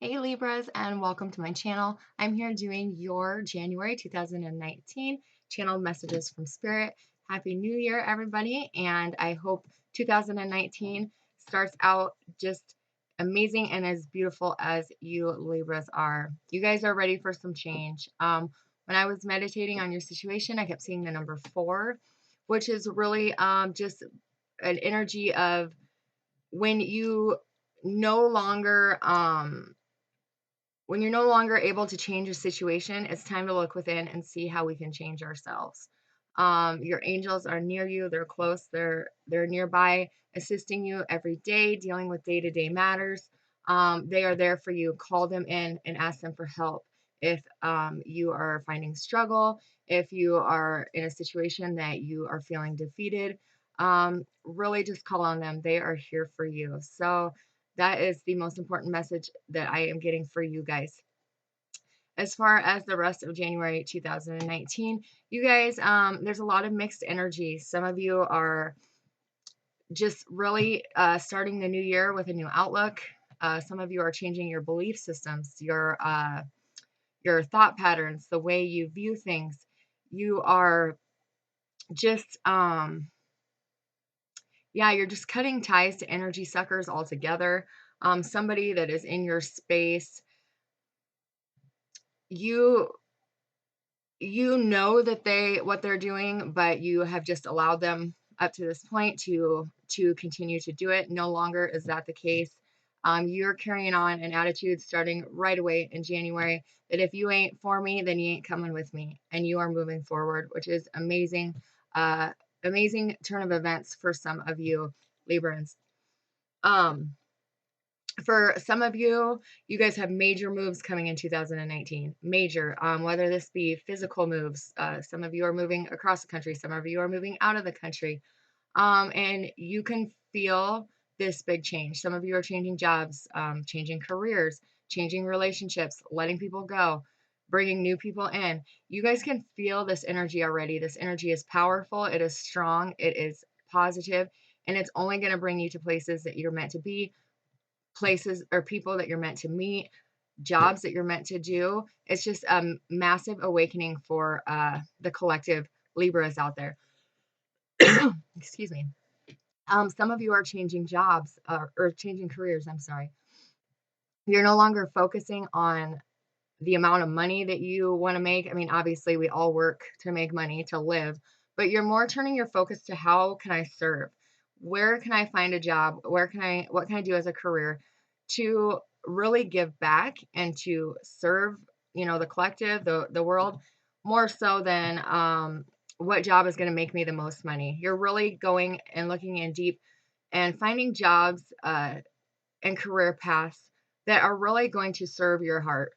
Hey Libras, and welcome to my channel. I'm here doing your January 2019 channeled messages from Spirit. Happy New Year, everybody, and I hope 2019 starts out just amazing and as beautiful as you Libras are. You guys are ready for some change. When I was meditating on your situation, I kept seeing the number 4, which is really just an energy of when you no longer when you're no longer able to change a situation, it's time to look within and see how we can change ourselves. Your angels are near you, they're close, they're nearby, assisting you every day, dealing with day-to-day matters. They are there for you. Call them in and ask them for help. If you are finding struggle, if you are in a situation that you are feeling defeated, really just call on them. They are here for you. So that is the most important message that I am getting for you guys. As far as the rest of January 2019, you guys, there's a lot of mixed energy. Some of you are just really starting the new year with a new outlook. Some of you are changing your belief systems, your thought patterns, the way you view things. You are just yeah, you're just cutting ties to energy suckers altogether. Somebody that is in your space, you know that what they're doing, but you have just allowed them up to this point to continue to do it. No longer is that the case. You're carrying on an attitude starting right away in January that if you ain't for me, then you ain't coming with me, and you are moving forward, which is amazing. Amazing turn of events for some of you Librans. For some of you, you guys have major moves coming in 2019. Major, whether this be physical moves. Some of you are moving across the country. Some of you are moving out of the country. And you can feel this big change. Some of you are changing jobs, changing careers, changing relationships, letting people go, bringing new people in. You guys can feel this energy already. This energy is powerful. It is strong. It is positive, and it's only going to bring you to places that you're meant to be, places or people that you're meant to meet, jobs that you're meant to do. It's just a massive awakening for the collective Libras out there. Excuse me. Some of you are changing jobs or changing careers. I'm sorry. You're no longer focusing on the amount of money that you want to make. I mean, obviously, we all work to make money to live, but you're more turning your focus to how can I serve? Where can I find a job? What can I do as a career to really give back and to serve, the collective, the world, more so than what job is going to make me the most money. You're really going and looking in deep and finding jobs and career paths that are really going to serve your heart,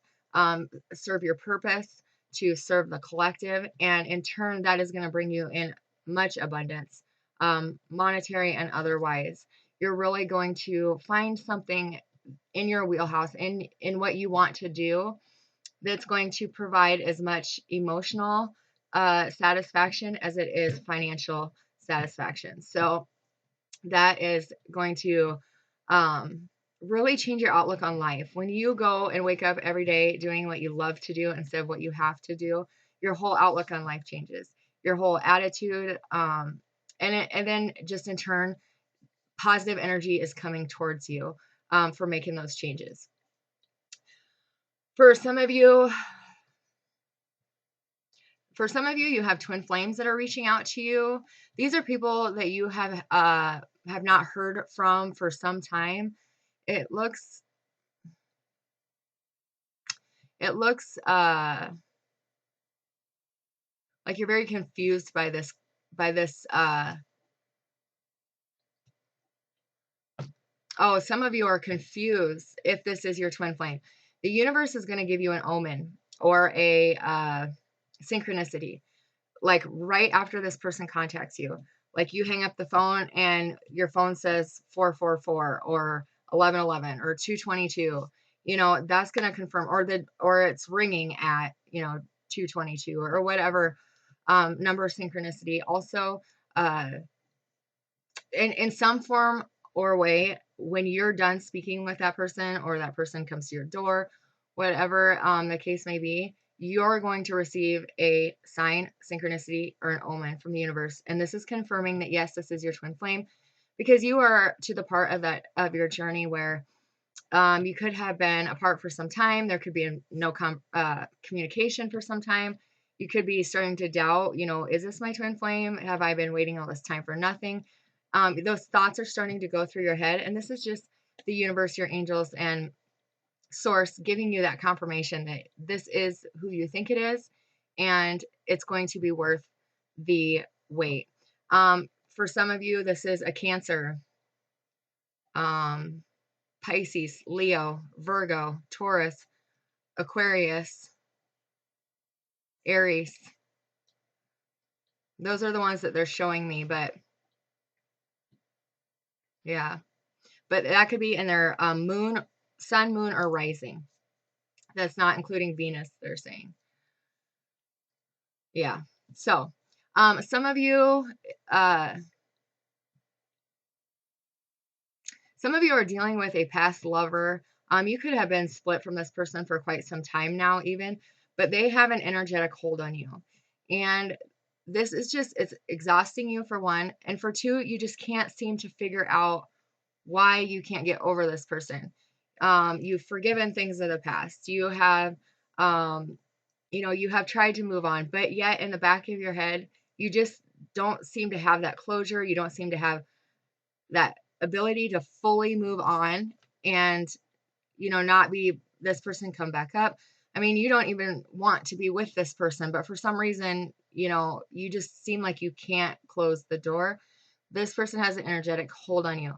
serve your purpose, to serve the collective. And in turn, that is going to bring you in much abundance, monetary and otherwise. You're really going to find something in your wheelhouse, in what you want to do, that's going to provide as much emotional satisfaction as it is financial satisfaction. So that is going to really change your outlook on life. When you go and wake up every day doing what you love to do instead of what you have to do, your whole outlook on life changes, your whole attitude, and then just in turn, positive energy is coming towards you for making those changes. For some of you, you have twin flames that are reaching out to you. These are people that you have not heard from for some time. It looks like you're very confused by this oh, some of you are confused if this is your twin flame. The universe is going to give you an omen or a synchronicity, like right after this person contacts you. Like you hang up the phone and your phone says 444 or 1111 or 222. That's going to confirm, or it's ringing at 222 or whatever number synchronicity. Also, in some form or way, when you're done speaking with that person, or that person comes to your door, whatever the case may be, you're going to receive a sign, synchronicity, or an omen from the universe. And this is confirming that, yes, this is your twin flame, because you are to the part of your journey where you could have been apart for some time. There could be no communication for some time. You could be starting to doubt, is this my twin flame? Have I been waiting all this time for nothing? Those thoughts are starting to go through your head. And this is just the universe, your angels, and source giving you that confirmation that this is who you think it is, and it's going to be worth the wait. For some of you, this is a Cancer, Pisces, Leo, Virgo, Taurus, Aquarius, Aries. Those are the ones that they're showing me, but yeah. But that could be in their moon, sun, moon, or rising. That's not including Venus, they're saying. Yeah. So, some of you are dealing with a past lover. You could have been split from this person for quite some time now, even, but they have an energetic hold on you. And this is just, it's exhausting you, for one. And for two, you just can't seem to figure out why you can't get over this person. You've forgiven things of the past. You have, you have tried to move on, but yet in the back of your head, you just don't seem to have that closure. You don't seem to have that ability to fully move on and, not be this person come back up. I mean, you don't even want to be with this person, but for some reason, you just seem like you can't close the door. This person has an energetic hold on you.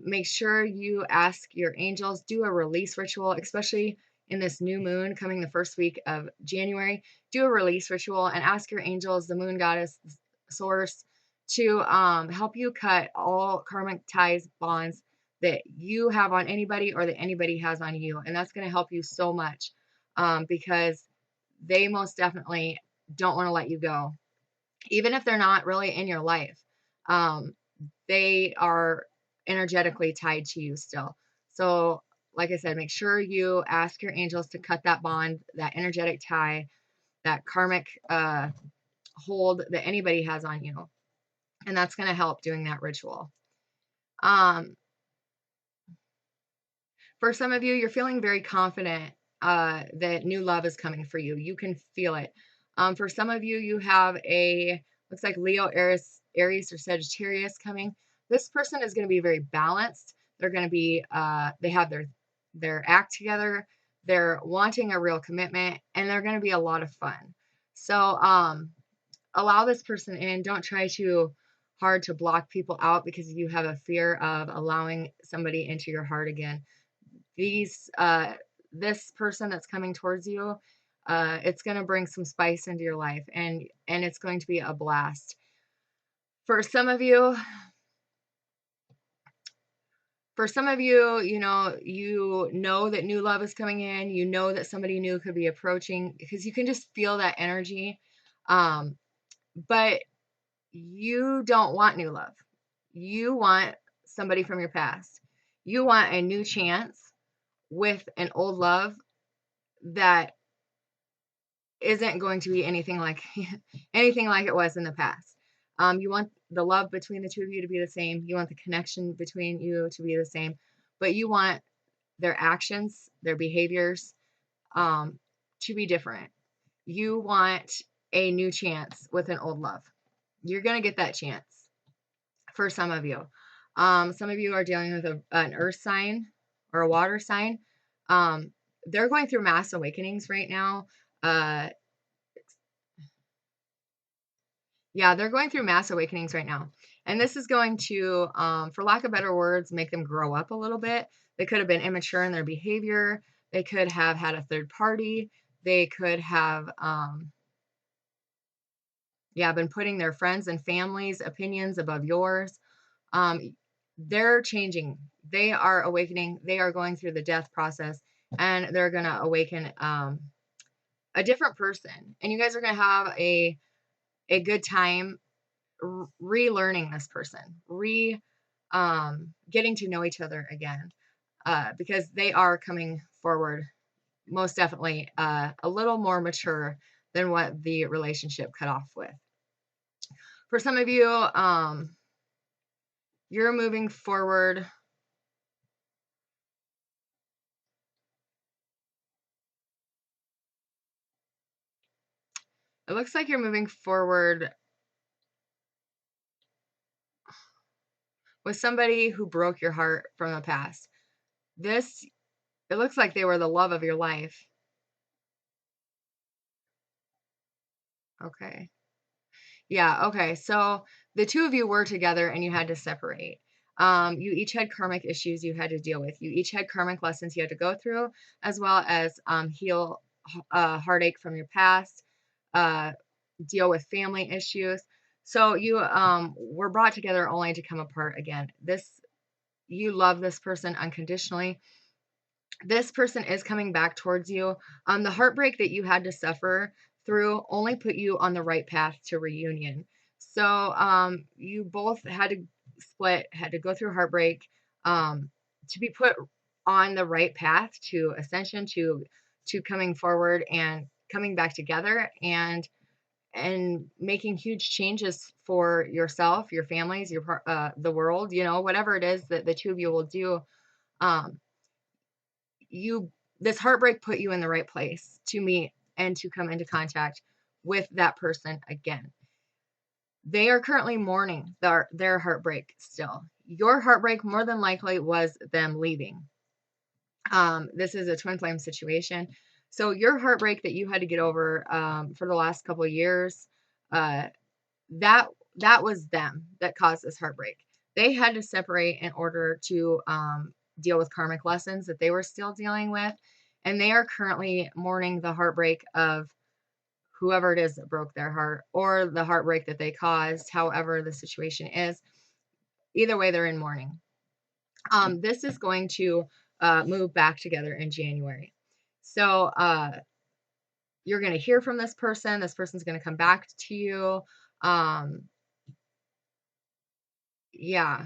Make sure you ask your angels, do a release ritual, especially in this new moon coming the first week of January. Do a release ritual and ask your angels, the moon goddess, source, to help you cut all karmic ties, bonds that you have on anybody, or that anybody has on you. And that's going to help you so much, because they most definitely don't want to let you go. Even if they're not really in your life, they are energetically tied to you still. So, like I said, make sure you ask your angels to cut that bond, that energetic tie, that karmic hold that anybody has on you. And that's going to help doing that ritual. For some of you, you're feeling very confident that new love is coming for you. You can feel it. For some of you, you have looks like Leo, Aries, or Sagittarius coming. This person is going to be very balanced. They're going to be, they have their act together. They're wanting a real commitment, and they're going to be a lot of fun. So, allow this person in. Don't try too hard to block people out because you have a fear of allowing somebody into your heart again. This person that's coming towards you, it's going to bring some spice into your life, and it's going to be a blast. For some of you, you know that new love is coming in. You know that somebody new could be approaching, because you can just feel that energy. But you don't want new love. You want somebody from your past. You want a new chance with an old love that isn't going to be anything like it was in the past. You want the love between the two of you to be the same. You want the connection between you to be the same, but you want their actions, their behaviors, to be different. You want a new chance with an old love. You're going to get that chance for some of you. Some of you are dealing with an earth sign or a water sign. They're going through mass awakenings right now. Yeah, they're going through mass awakenings right now. And this is going to, for lack of better words, make them grow up a little bit. They could have been immature in their behavior. They could have had a third party. They could have, been putting their friends and family's opinions above yours. They're changing. They are awakening. They are going through the death process, and they're going to awaken a different person. And you guys are going to have a good time relearning this person, getting to know each other again, because they are coming forward most definitely a little more mature than what the relationship cut off with. For some of you, you're moving forward. It looks like you're moving forward with somebody who broke your heart from the past. This, it looks like they were the love of your life. Okay. Yeah, okay. So the two of you were together and you had to separate. You each had karmic issues you had to deal with. You each had karmic lessons you had to go through, as well as heal heartache from your past, uh, deal with family issues. So you were brought together only to come apart again. You love this person unconditionally. This person is coming back towards you. The heartbreak that you had to suffer through only put you on the right path to reunion. So you both had to split, had to go through heartbreak, to be put on the right path to ascension, to coming forward and coming back together, and making huge changes for yourself, your families, the world, whatever it is that the two of you will do. Um, you this heartbreak put you in the right place to meet and to come into contact with that person again. They are currently mourning their heartbreak still. Your heartbreak more than likely was them leaving. This is a twin flame situation. So your heartbreak that you had to get over for the last couple of years, uh, that that was them that caused this heartbreak. They had to separate in order to deal with karmic lessons that they were still dealing with, and they are currently mourning the heartbreak of whoever it is that broke their heart, or the heartbreak that they caused, however the situation is. Either way, they're in mourning. This is going to move back together in January. So you're going to hear from this person. This person's going to come back to you. Um, yeah,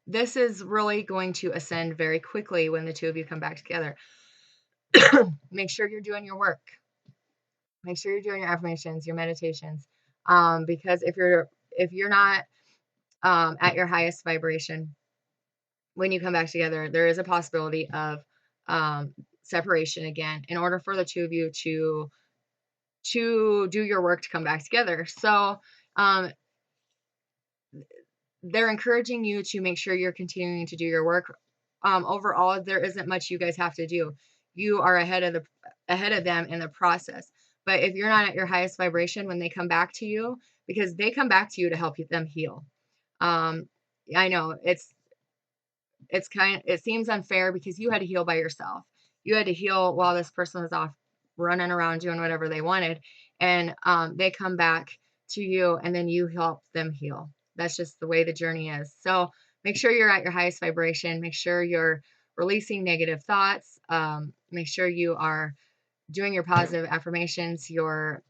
this is really going to ascend very quickly when the two of you come back together. Make sure you're doing your work. Make sure you're doing your affirmations, your meditations. Because if you're not at your highest vibration when you come back together, there is a possibility of separation again in order for the two of you to do your work to come back together. So um, they're encouraging you to make sure you're continuing to do your work. Overall, there isn't much you guys have to do. You are ahead of them in the process. But if you're not at your highest vibration when they come back to you, because they come back to you to help them heal. Um, I know it seems unfair because you had to heal by yourself. You had to heal while this person was off running around doing whatever they wanted, and they come back to you, and then you help them heal. That's just the way the journey is. So make sure you're at your highest vibration. Make sure you're releasing negative thoughts. Make sure you are doing your positive affirmations, your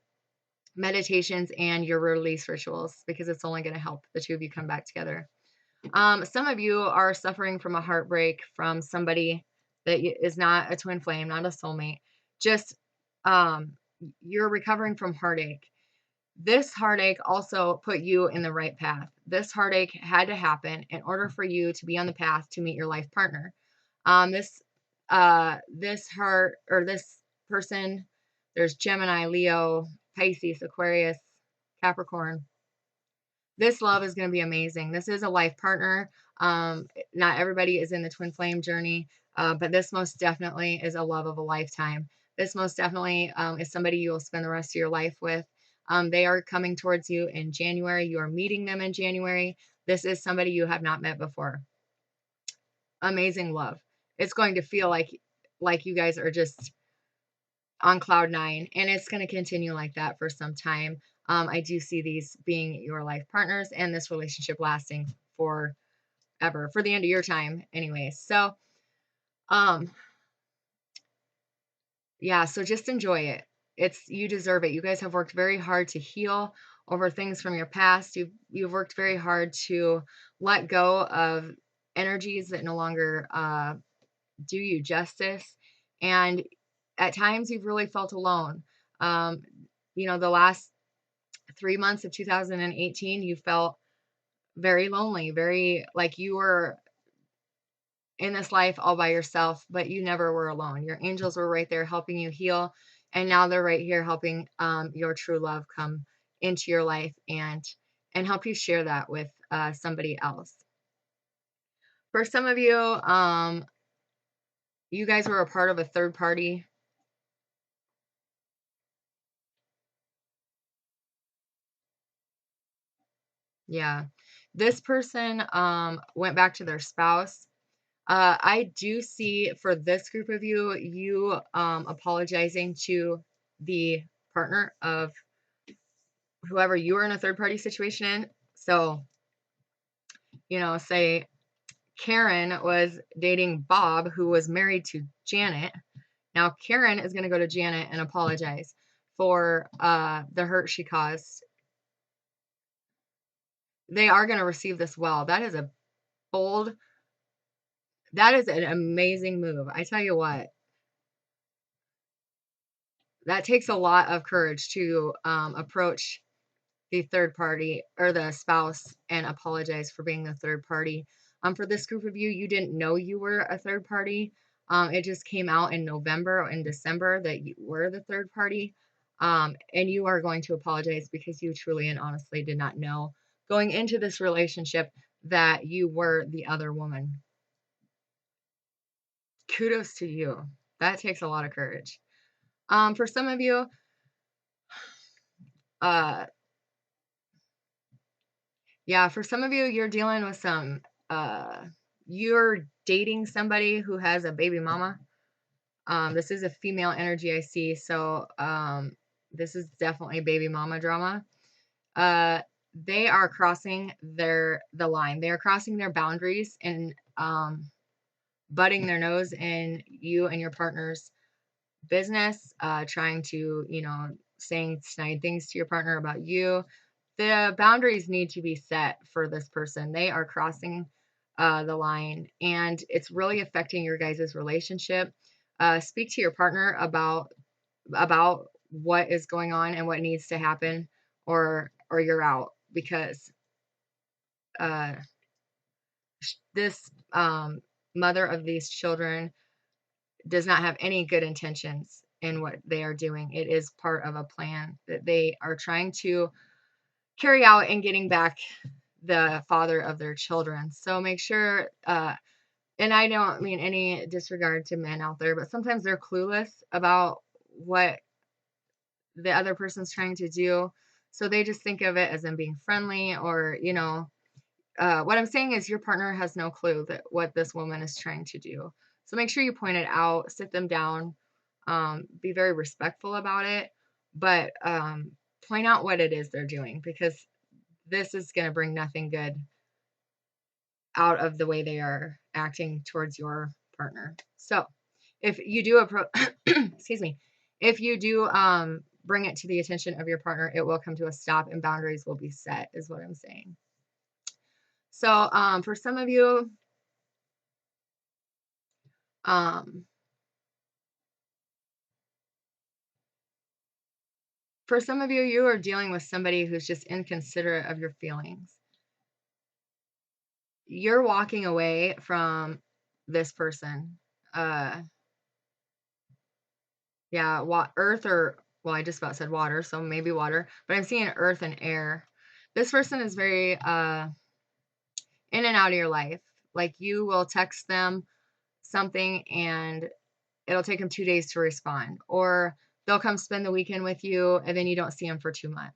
meditations, and your release rituals, because it's only going to help the two of you come back together. Some of you are suffering from a heartbreak from somebody that is not a twin flame, not a soulmate. Just um, you're recovering from heartache. This heartache also put you in the right path. This heartache had to happen in order for you to be on the path to meet your life partner. This heart, or this person, there's Gemini, Leo, Pisces, Aquarius, Capricorn. This love is going to be amazing. This is a life partner. Not everybody is in the twin flame journey, but this most definitely is a love of a lifetime. This most definitely is somebody you will spend the rest of your life with. They are coming towards you in January. You are meeting them in January. This is somebody you have not met before. Amazing love. It's going to feel like you guys are just on cloud nine, and it's going to continue like that for some time. I do see these being your life partners and this relationship lasting forever, for the end of your time anyways. So yeah, so just enjoy it. You deserve it. You guys have worked very hard to heal over things from your past. You've worked very hard to let go of energies that no longer do you justice. And at times you've really felt alone. Um, the last 3 months of 2018, you felt very lonely, very like you were in this life all by yourself, but you never were alone. Your angels were right there helping you heal. And now they're right here helping your true love come into your life and help you share that with somebody else. For some of you, you guys were a part of a third party. Yeah. This person went back to their spouse. I do see for this group of you, you apologizing to the partner of whoever you were in a third party situation in. So, say Karen was dating Bob, who was married to Janet. Now, Karen is going to go to Janet and apologize for the hurt she caused. They are going to receive this well. That is an amazing move. I tell you what, that takes a lot of courage to approach the third party or the spouse and apologize for being the third party. For this group of you, you didn't know you were a third party. It just came out in November or in December that you were the third party. And you are going to apologize because you truly and honestly did not know going into this relationship that you were the other woman. Kudos to you. That takes a lot of courage. For some of you, for some of you, you're dealing with you're dating somebody who has a baby mama. This is a female energy I see. So, this is definitely baby mama drama. They are crossing the line. They are crossing their boundaries and, butting their nose in you and your partner's business, trying to, saying snide things to your partner about you. The boundaries need to be set for this person. They are crossing the line and it's really affecting your guys' relationship. Speak to your partner about what is going on and what needs to happen or you're out because this mother of these children does not have any good intentions in what they are doing. It is part of a plan that they are trying to carry out in getting back the father of their children. So make sure, and I don't mean any disregard to men out there, but sometimes they're clueless about what the other person's trying to do. So they just think of it as them being friendly or, what I'm saying is your partner has no clue that what this woman is trying to do. So make sure you point it out, sit them down, be very respectful about it, but point out what it is they're doing because this is going to bring nothing good out of the way they are acting towards your partner. So if you do excuse me, if you do bring it to the attention of your partner, it will come to a stop and boundaries will be set is what I'm saying. So for some of you, you are dealing with somebody who's just inconsiderate of your feelings. You're walking away from this person. Earth or, well, I just about said water, so maybe water, but I'm seeing earth and air. This person is very in and out of your life. Like you will text them something and it'll take them 2 days to respond, or they'll come spend the weekend with you and then you don't see them for 2 months.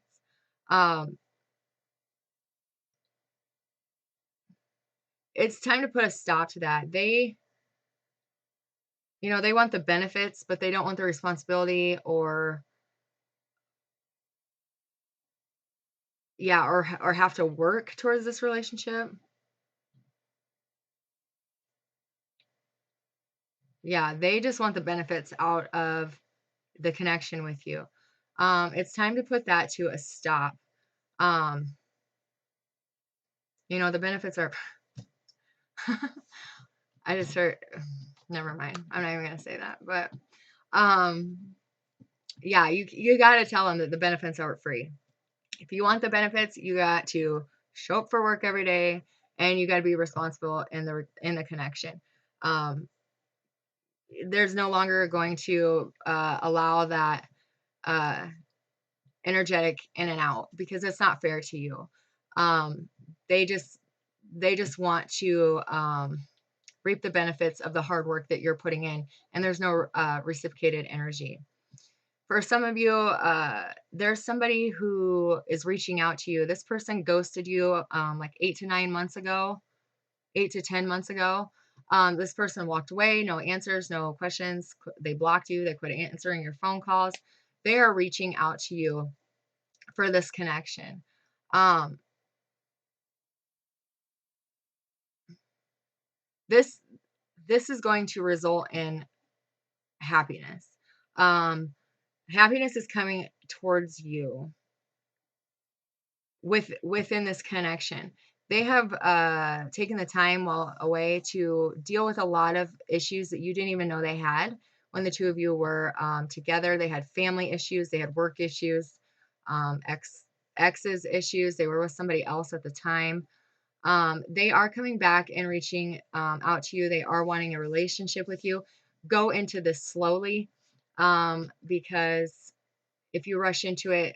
It's time to put a stop to that. They want the benefits, but they don't want the responsibility or or have to work towards this relationship. Yeah, they just want the benefits out of the connection with you. It's time to put that to a stop. Um, the benefits are, I just heard, never mind. I'm not even going to say that, but, yeah, you got to tell them that the benefits are free. If you want the benefits, you got to show up for work every day, and you got to be responsible in the connection. There's no longer going to allow that uh, energetic in and out, because it's not fair to you. Um, they just want to reap the benefits of the hard work that you're putting in, and there's no reciprocated energy. For some of you, there's somebody who is reaching out to you. This person ghosted you like 8 to 10 months ago. This person walked away, no answers, no questions. They blocked you. They quit answering your phone calls. They are reaching out to you for this connection. Um, this this is going to result in happiness. Happiness is coming towards you within this connection. They have taken the time while away to deal with a lot of issues that you didn't even know they had when the two of you were together. They had family issues, they had work issues, exes issues. They were with somebody else at the time. They are coming back and reaching out to you. They are wanting a relationship with you. Go into this slowly, because if you rush into it,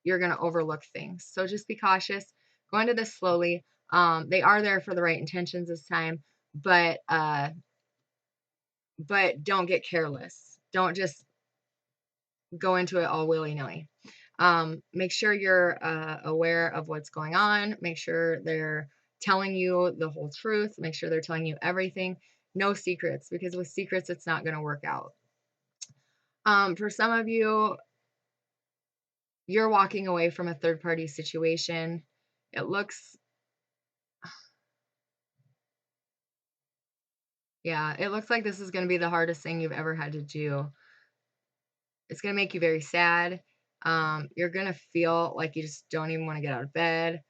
you're going to overlook things. So just be cautious. Go into this slowly. They are there for the right intentions this time, but don't get careless. Don't just go into it all willy-nilly. Make sure you're aware of what's going on. Make sure they're telling you the whole truth. Make sure they're telling you everything. No secrets, because with secrets, it's not going to work out. For some of you, you're walking away from a third-party situation. It looks like this is going to be the hardest thing you've ever had to do. It's going to make you very sad. You're going to feel like you just don't even want to get out of bed,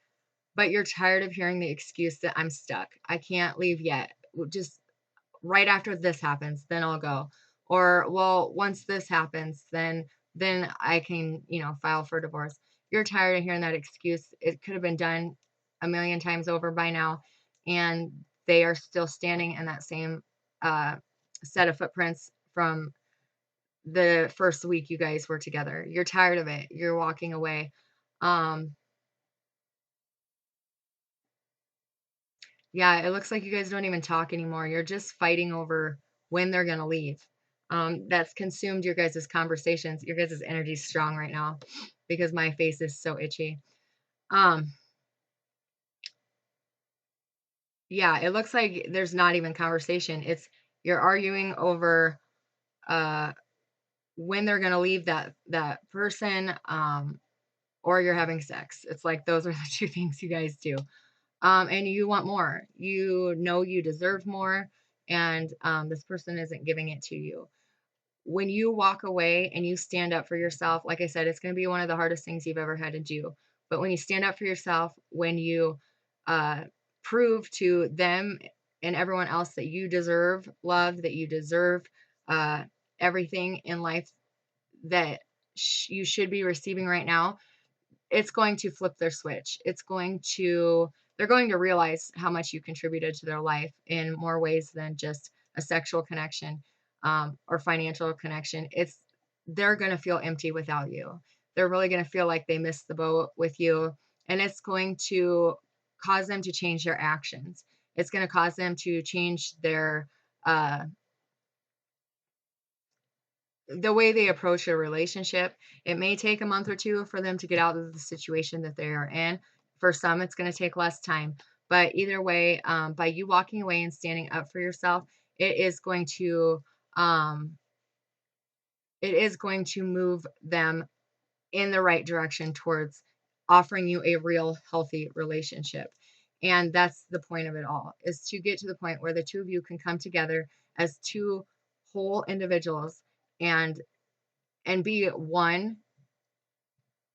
but you're tired of hearing the excuse that I'm stuck. I can't leave yet. Just right after this happens, then I'll go. Or, well, once this happens, then I can, file for divorce. You're tired of hearing that excuse. It could have been done a million times over by now, and they are still standing in that same set of footprints from the first week you guys were together. You're tired of it. You're walking away. Um, yeah, it looks like you guys don't even talk anymore. You're just fighting over when they're going to leave. That's consumed your guys' conversations. Your guys' energy is strong right now because my face is so itchy. Um, yeah, it looks like there's not even conversation. It's you're arguing over uh when they're going to leave that person, or you're having sex. It's like those are the two things you guys do. And you want more. You know you deserve more, and this person isn't giving it to you. When you walk away and you stand up for yourself, like I said, it's going to be one of the hardest things you've ever had to do. But when you stand up for yourself, when you uh, prove to them and everyone else that you deserve love, that you deserve uh, everything in life that you should be receiving right now, it's going to flip their switch. They're going to realize how much you contributed to their life in more ways than just a sexual connection, or financial connection. They're going to feel empty without you. They're really going to feel like they missed the boat with you. And it's going to cause them to change their actions. It's going to cause them to change uh, the way they approach a relationship. It may take a month or two for them to get out of the situation that they are in. For some, it's going to take less time. But either way, by you walking away and standing up for yourself, it is going to um, move them in the right direction towards offering you a real healthy relationship. And that's the point of it all, is to get to the point where the two of you can come together as two whole individuals and be one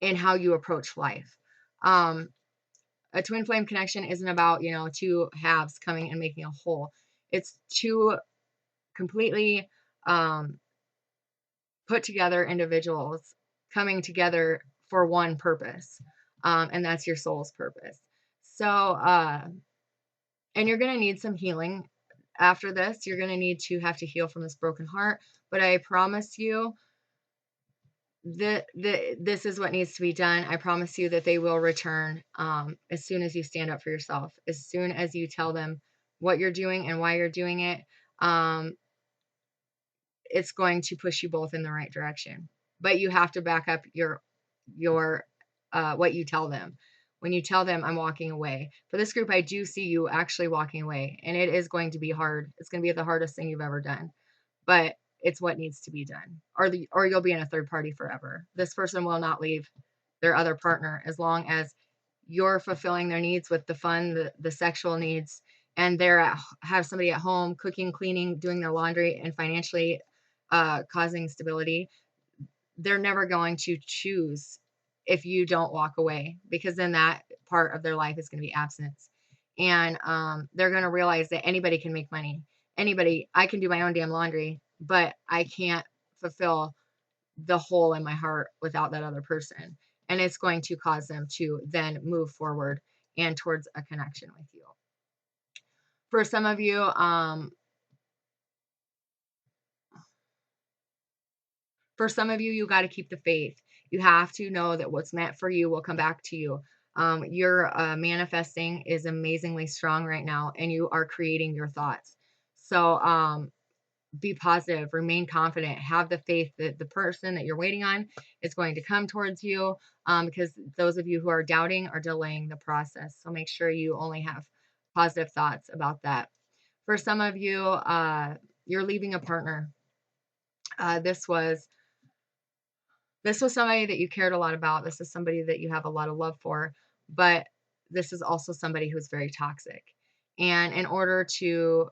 in how you approach life. Um, a twin flame connection isn't about, two halves coming and making a whole. It's two completely put together individuals coming together for one purpose. And that's your soul's purpose. So, and you're going to need some healing after this. You're going to need to have to heal from this broken heart. But I promise you, this is what needs to be done. I promise you that they will return as soon as you stand up for yourself, as soon as you tell them what you're doing and why you're doing it. It's going to push you both in the right direction, but you have to back up your what you tell them. When you tell them, I'm walking away. For this group, I do see you actually walking away, and it is going to be hard. It's going to be the hardest thing you've ever done, but it's what needs to be done, or you'll be in a third party forever. This person will not leave their other partner as long as you're fulfilling their needs with the fun, the sexual needs, and have somebody at home cooking, cleaning, doing their laundry, and financially causing stability. They're never going to choose if you don't walk away, because then that part of their life is going to be absence. And they're going to realize that anybody can make money. I can do my own damn laundry, but I can't fulfill the hole in my heart without that other person. And it's going to cause them to then move forward and towards a connection with you. For some of you, you got to keep the faith. You have to know that what's meant for you will come back to you. Your manifesting is amazingly strong right now, and you are creating your thoughts. So be positive, remain confident, have the faith that the person that you're waiting on is going to come towards you, because those of you who are doubting are delaying the process. So make sure you only have positive thoughts about that. For some of you, you're leaving a partner. This was somebody that you cared a lot about. This is somebody that you have a lot of love for, but this is also somebody who's very toxic. And in order to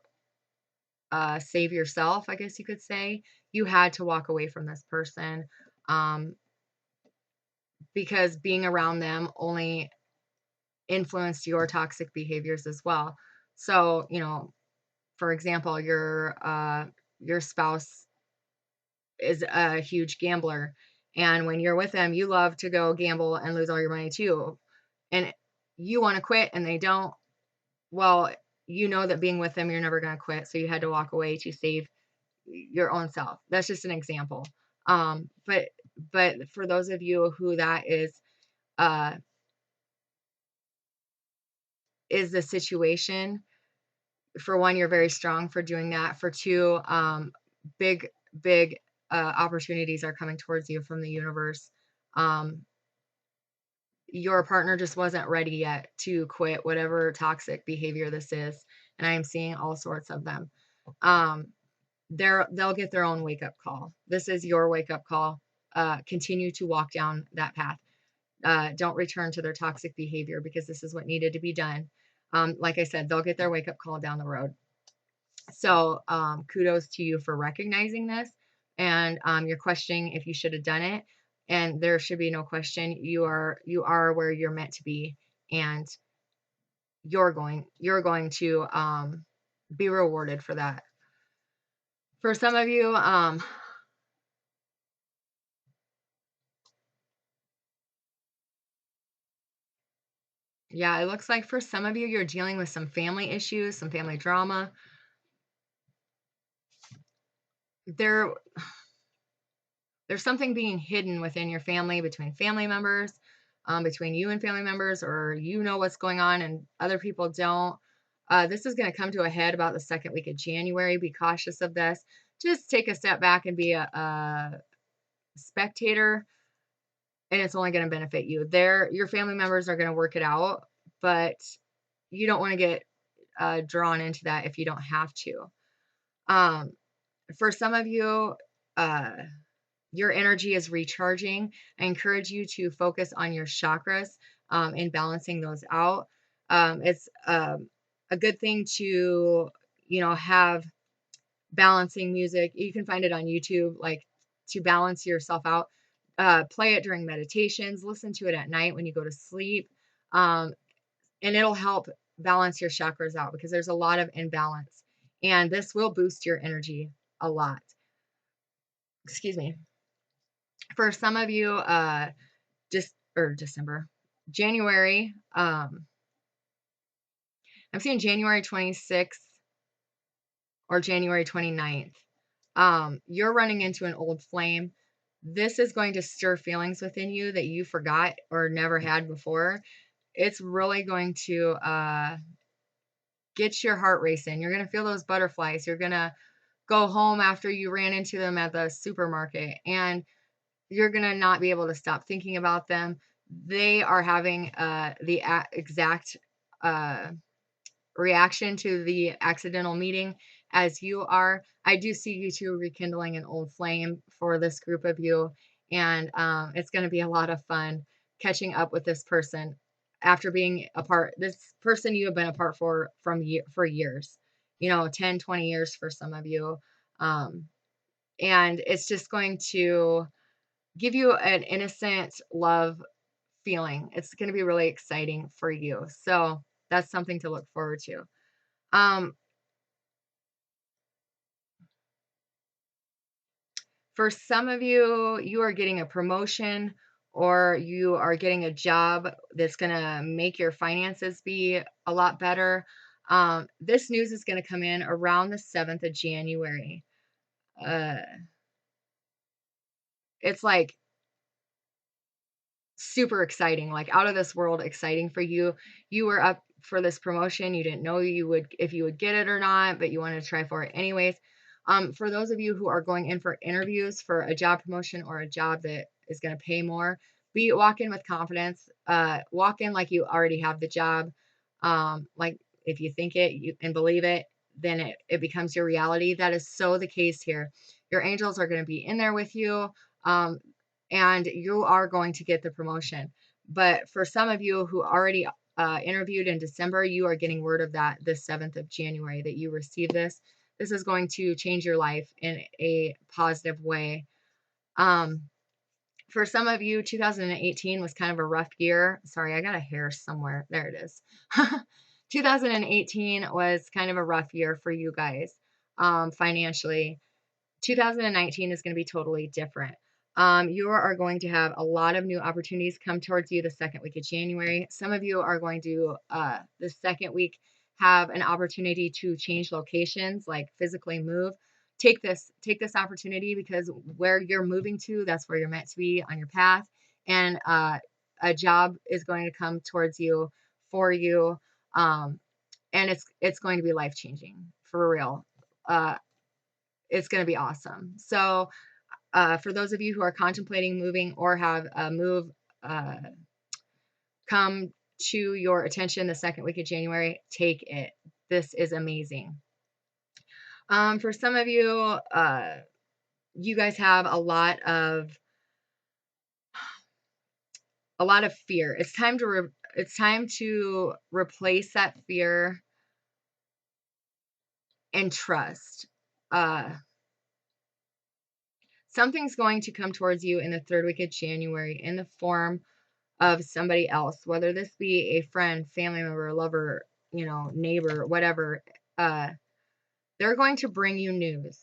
save yourself, I guess you could say, you had to walk away from this person, because being around them only influenced your toxic behaviors as well. So, for example, your spouse is a huge gambler, and when you're with them, you love to go gamble and lose all your money too. And you want to quit and they don't. Well, you know that being with them, you're never going to quit. So you had to walk away to save your own self. That's just an example. But for those of you who that is the situation, for one, you're very strong for doing that. For two, big, big opportunities are coming towards you from the universe. Your partner just wasn't ready yet to quit whatever toxic behavior this is. And I am seeing all sorts of them. They'll get their own wake-up call. This is your wake-up call. Continue to walk down that path. Don't return to their toxic behavior, because this is what needed to be done. Like I said, they'll get their wake-up call down the road. So kudos to you for recognizing this, and you're questioning if you should have done it. And there should be no question. You are where you're meant to be, and you're going to be rewarded for that. For some of you, yeah, it looks like for some of you, you're dealing with some family issues, some family drama. There's something being hidden within your family, between family members, between you and family members, or what's going on and other people don't. This is going to come to a head about the second week of January. Be cautious of this. Just take a step back and be a spectator, and it's only going to benefit you. Your family members are going to work it out, but you don't want to get drawn into that if you don't have to. For some of you, your energy is recharging. I encourage you to focus on your chakras and balancing those out. It's a good thing to, have balancing music. You can find it on YouTube, like to balance yourself out. Play it during meditations. Listen to it at night when you go to sleep. Um, and it'll help balance your chakras out because there's a lot of imbalance. And this will boost your energy a lot. Excuse me. For some of you, just or December, January, I'm seeing January 26th or January 29th. You're running into an old flame. This is going to stir feelings within you that you forgot or never had before. It's really going to get your heart racing. You're going to feel those butterflies. You're going to go home after you ran into them at the supermarket, and you're going to not be able to stop thinking about them. They are having the exact reaction to the accidental meeting as you are. I do see you two rekindling an old flame for this group of you, and it's going to be a lot of fun catching up with this person after being apart. This person you have been apart for years, 10, 20 years for some of you. And it's just going to give you an innocent love feeling. It's going to be really exciting for you. So that's something to look forward to. Um, for some of you, you are getting a promotion or you are getting a job that's going to make your finances be a lot better. This news is going to come in around the 7th of January. Uh, it's like super exciting, like out of this world exciting for you. You were up for this promotion. You didn't know if you would get it or not, but you wanted to try for it anyways. For those of you who are going in for interviews for a job promotion or a job that is going to pay more, walk in with confidence. Walk in like you already have the job. Like if you think it and believe it, then it becomes your reality. That is so the case here. Your angels are going to be in there with you. And you are going to get the promotion. But for some of you who already interviewed in December, you are getting word of that this 7th of January that you receive this. This is going to change your life in a positive way. For some of you, 2018 was kind of a rough year. Sorry, I got a hair somewhere. There it is. 2018 was kind of a rough year for you guys financially. 2019 is going to be totally different. You are going to have a lot of new opportunities come towards you the second week of January. Some of you are going to, the second week, have an opportunity to change locations, like physically move. Take this opportunity because where you're moving to, that's where you're meant to be on your path. And a job is going to come towards you for you. And it's going to be life changing for real. It's going to be awesome. So for those of you who are contemplating moving or have a move come to your attention the second week of January, take it. This is amazing. For some of you, you guys have a lot of fear. It's time to replace that fear and trust. Something's going to come towards you in the third week of January in the form of somebody else, whether this be a friend, family member, lover, neighbor, whatever. They're going to bring you news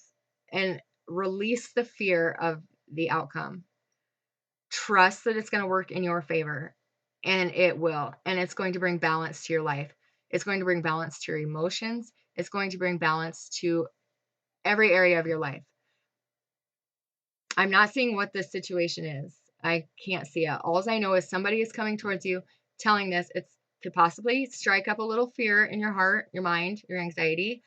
and release the fear of the outcome. Trust that it's going to work in your favor, and it will. And it's going to bring balance to your life. It's going to bring balance to your emotions. It's going to bring balance to every area of your life. I'm not seeing what this situation is. I can't see it. All I know is somebody is coming towards you telling this. It could possibly strike up a little fear in your heart, your mind, your anxiety.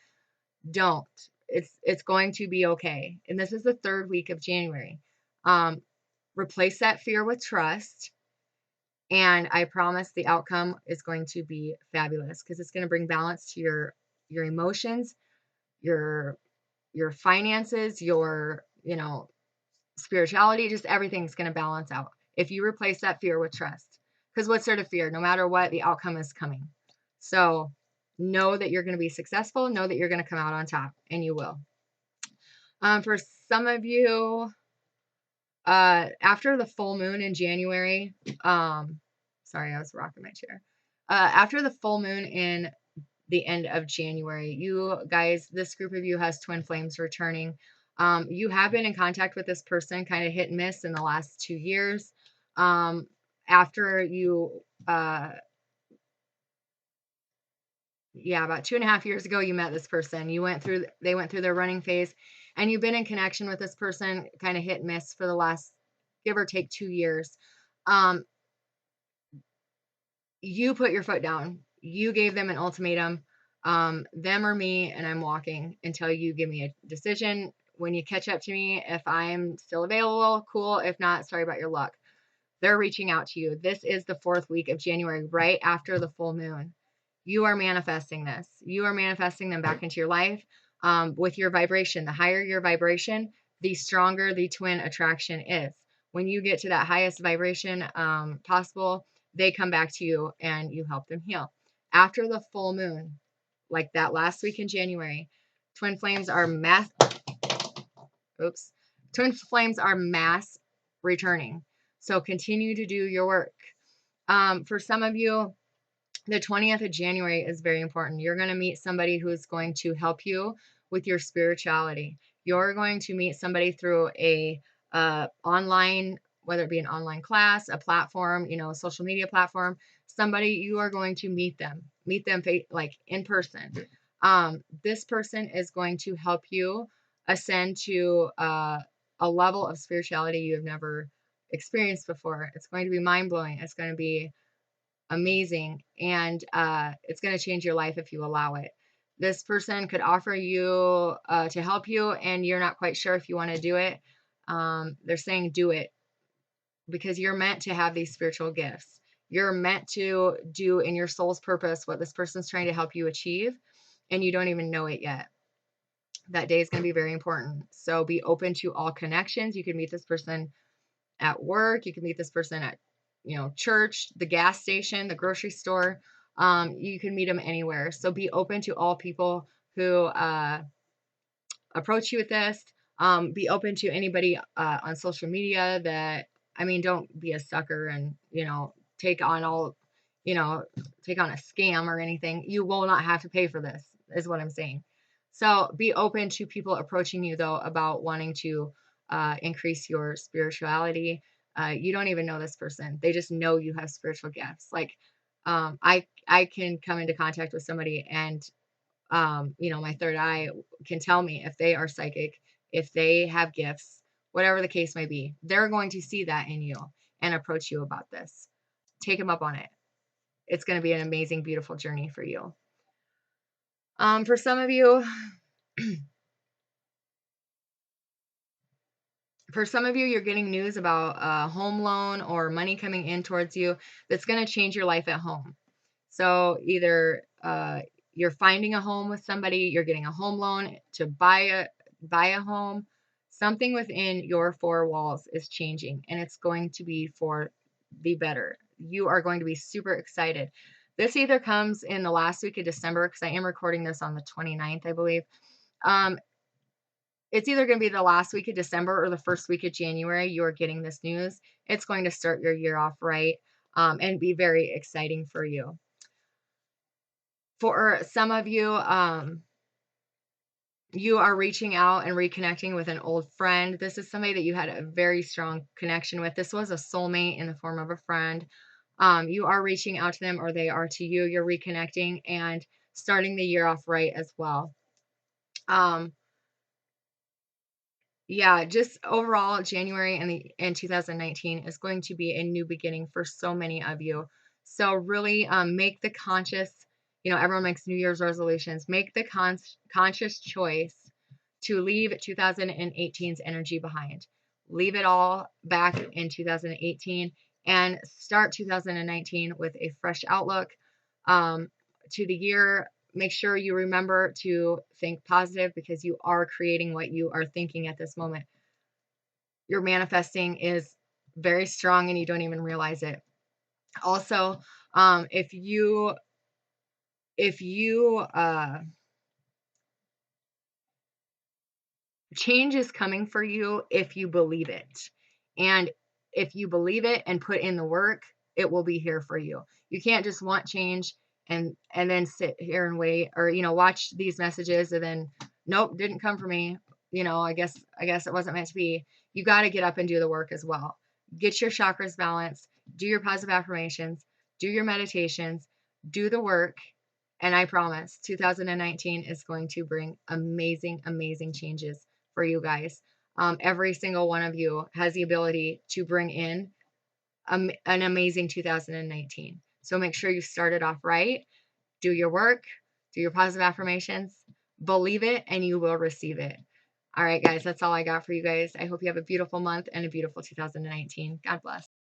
Don't. It's going to be okay. And this is the third week of January. Replace that fear with trust. And I promise the outcome is going to be fabulous because it's going to bring balance to your emotions, your finances, your, spirituality, just everything's going to balance out if you replace that fear with trust. Because what's there to fear? No matter what, the outcome is coming. So know that you're going to be successful. Know that you're going to come out on top, and you will. For some of you, after the full moon in January, sorry, I was rocking my chair. After the full moon in the end of January, you guys, this group of you has twin flames returning. You have been in contact with this person, kind of hit and miss in the last 2 years. After you, yeah, about 2.5 years ago, you met this person. They went through their running phase, and you've been in connection with this person, kind of hit and miss for the last, give or take, 2 years. Um, you put your foot down. You gave them an ultimatum, them or me, and I'm walking until you give me a decision. When you catch up to me, if I'm still available, cool. If not, sorry about your luck. They're reaching out to you. This is the 4th week of January, right after the full moon. You are manifesting this. You are manifesting them back into your life with your vibration. The higher your vibration, the stronger the twin attraction is. When you get to that highest vibration possible, they come back to you and you help them heal. After the full moon, like that last week in January, twin flames are twin flames are mass returning. So continue to do your work. For some of you, the 20th of January is very important. You're going to meet somebody who's going to help you with your spirituality. You're going to meet somebody through a online, whether it be an online class, a platform, a social media platform, somebody. You are going to meet them like in person. This person is going to help you ascend to a level of spirituality you have never experienced before. It's going to be mind-blowing. It's going to be amazing, and it's going to change your life if you allow it. This person could offer you to help you, and you're not quite sure if you want to do it. They're saying do it, because you're meant to have these spiritual gifts. You're meant to do in your soul's purpose what this person's trying to help you achieve, and you don't even know it yet. That day is going to be very important. So be open to all connections. You can meet this person at work. You can meet this person at, church, the gas station, the grocery store. You can meet them anywhere. So be open to all people who approach you with this. Be open to anybody on social media that, don't be a sucker and, take on all, take on a scam or anything. You will not have to pay for this, is what I'm saying. So be open to people approaching you, though, about wanting to increase your spirituality. You don't even know this person. They just know you have spiritual gifts. Like, I can come into contact with somebody and, my third eye can tell me if they are psychic, if they have gifts, whatever the case may be. They're going to see that in you and approach you about this. Take them up on it. It's going to be an amazing, beautiful journey for you. For some of you, you're getting news about a home loan or money coming in towards you that's going to change your life at home. So either you're finding a home with somebody, you're getting a home loan to buy a home. Something within your 4 walls is changing, and it's going to be for the better. You are going to be super excited. This either comes in the last week of December, because I am recording this on the 29th, I believe. It's either going to be the last week of December or the first week of January. You're getting this news. It's going to start your year off right and be very exciting for you. For some of you, you are reaching out and reconnecting with an old friend. This is somebody that you had a very strong connection with. This was a soulmate in the form of a friend. You are reaching out to them, or they are to you. You're reconnecting and starting the year off right as well. Yeah, just overall, January and 2019 is going to be a new beginning for so many of you. So really make the conscious, everyone makes New Year's resolutions. Make the conscious choice to leave 2018's energy behind. Leave it all back in 2018 and start 2019 with a fresh outlook to the year. Make sure you remember to think positive, because you are creating what you are thinking at this moment. Your manifesting is very strong and you don't even realize it. Also, if you change is coming for you if you believe it. And if you believe it and put in the work, it will be here for you. You can't just want change and then sit here and wait, or watch these messages and then nope, didn't come for me. I guess it wasn't meant to be. You got to get up and do the work as well. Get your chakras balanced, do your positive affirmations, do your meditations, do the work, and I promise 2019 is going to bring amazing, amazing changes for you guys. Every single one of you has the ability to bring in an amazing 2019. So make sure you start it off right. Do your work, do your positive affirmations, believe it, and you will receive it. All right, guys, that's all I got for you guys. I hope you have a beautiful month and a beautiful 2019. God bless.